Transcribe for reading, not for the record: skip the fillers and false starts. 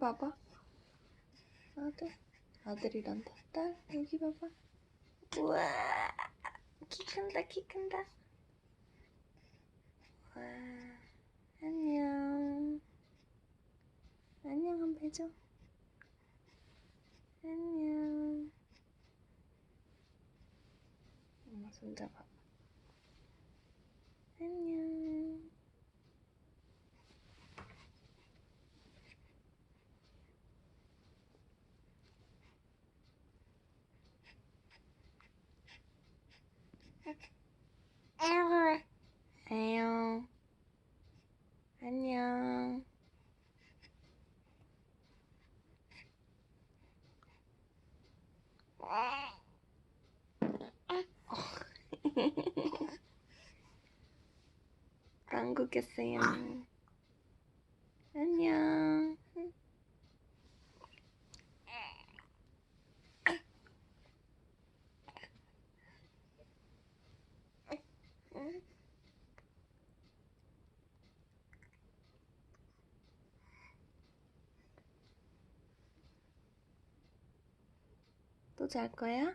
봐봐. 아들이란다. 딸, 여기 봐봐. 우와, 키 큰다, 키 큰다. 와, 안녕. 안녕 한번 해줘. 안녕. 엄마 손잡아. 안녕. 안녕. 안녕. 방구 꼈어요. 안녕. 또 잘 거야?